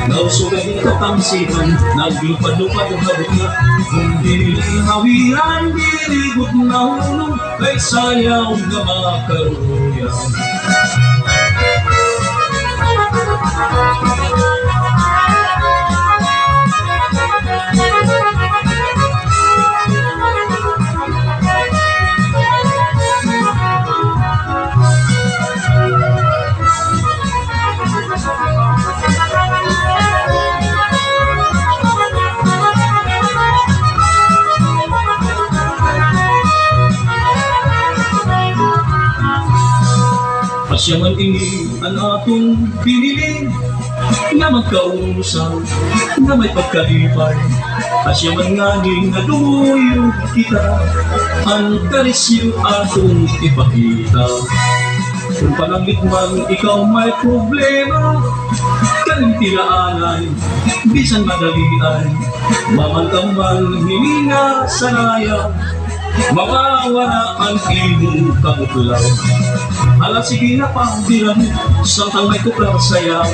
Nausugay ito tamsihan, naglupad-lupad ang habot na. Kung dinihawihan, dirigot na hulong, kay sayaw na makaruyan. Pasyaman ini ang atong pinili na magkausap na may pagkalipay. Pasyaman nga ni nga dumuyo kita ang karisyo atong ipakita. Kung palangit man ikaw may problema, kanintilaanan, bisan madalian, mamantamang hininga sa layang, mawawala ang imong kamutlaw. Hala sige na pagdiran, santang may tukar sayaw.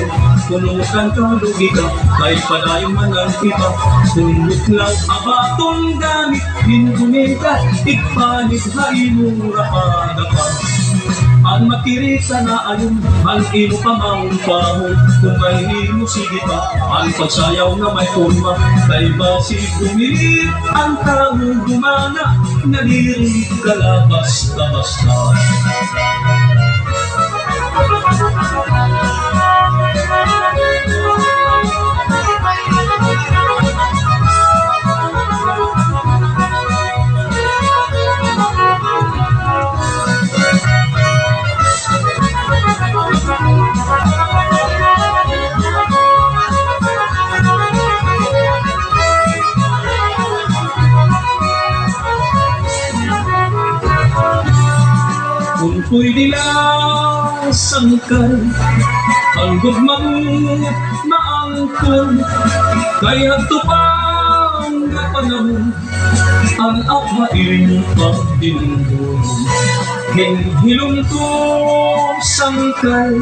Punukan ka, lugi ka, kahit padayon man ang iba. Punot lang abatong gamit, hindunin ka, ikpanit ha imura padapa. Ang makirita na ayun, ang ino pamangpahon. Kung may ino sige pa, ang pagsayaw na may forma. Kay basig umilit, ang taong gumana, nalirig ka labas-labas-labas. Kung pwede lang sangkal ang gugmang maangkol, kaya ito pang panahon ang akmain pagdindon. Hinhilong ko sangkal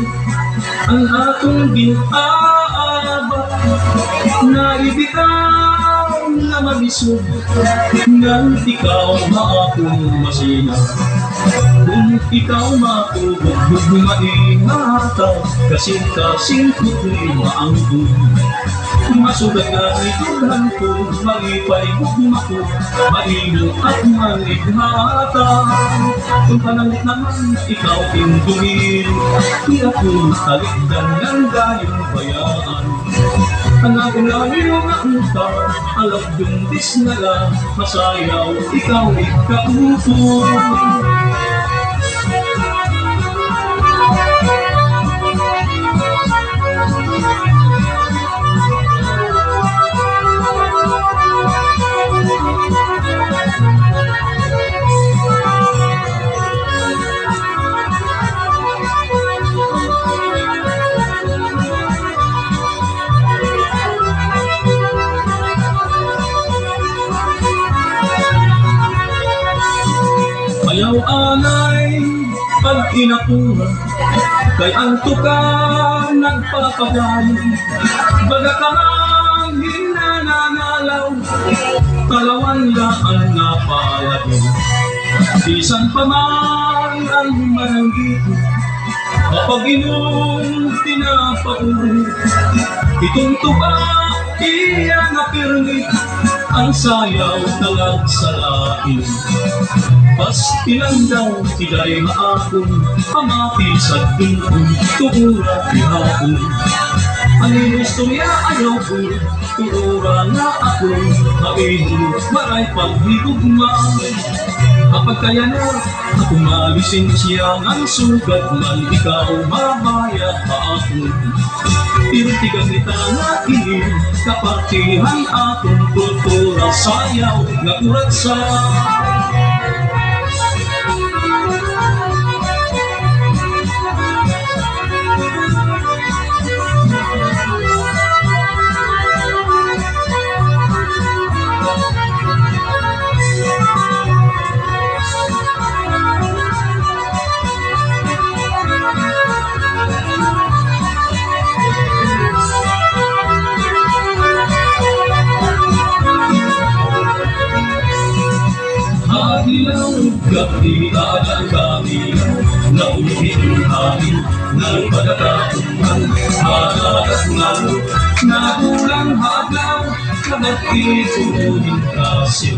ang atong binaaba, na ibitaw na mamisog nang ikaw maakong masina. Kung ikaw matubog, maingataw, kasing-kasing kuto'y maangkod. Masugat na itulhan ko, malipay bugmako, maino at malighataw. Kung panangit naman, ikaw tinduhin, di ako talikdan ng gayong bayaan. Ang aking layo nga uta, alam dundis na lang, masayaw, ikaw ikaupo. Ayaw alay pag inakuha, kay anto ka nagpapagaling. Baga ka lang hinanangalaw, kalawan laan na palagay. Bisan pa man ang maranggit, kapag inong tinapaulit, itong tuba iya na pirnit, ang sayaw talag sa lain. Pasti lang daw, tiday maakong, pamati sa dungkong, tuura ihapon. Ang istorya ayaw ko, tuura na ako, maino, maray paghigugma. Kapag kaya na, ako malisin siya ng sugat man, ikaw mabaya pa ako. Tinutigan kita nga ilim, kapatihan akong kultura, sayaw nga urat sa hanggang di alam kami na ulitin amin ng pagkakatuman halagat na nagulang hadlaw kagat ituloyin kasi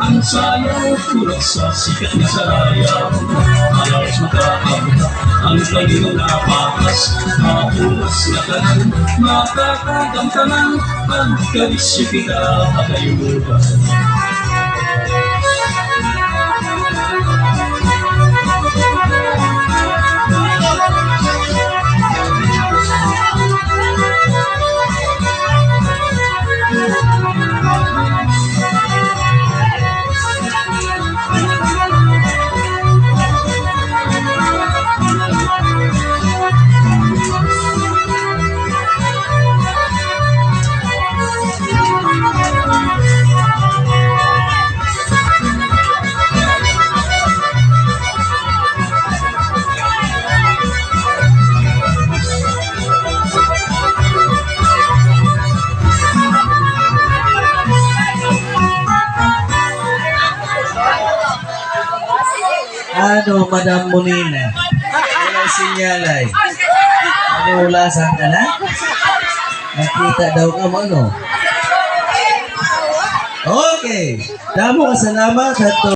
ang sayaw tulad sa sikat na sarayaw halos makakamta ang kanyang napakas mapulas na kanan makakagamtanan pagkarisipika kakayugan. Ano, Madam Monina? Wala sinyalay. Ano, ulasan ka na? Nakita daw ka mo, ano? Okay. Damo ka salamat at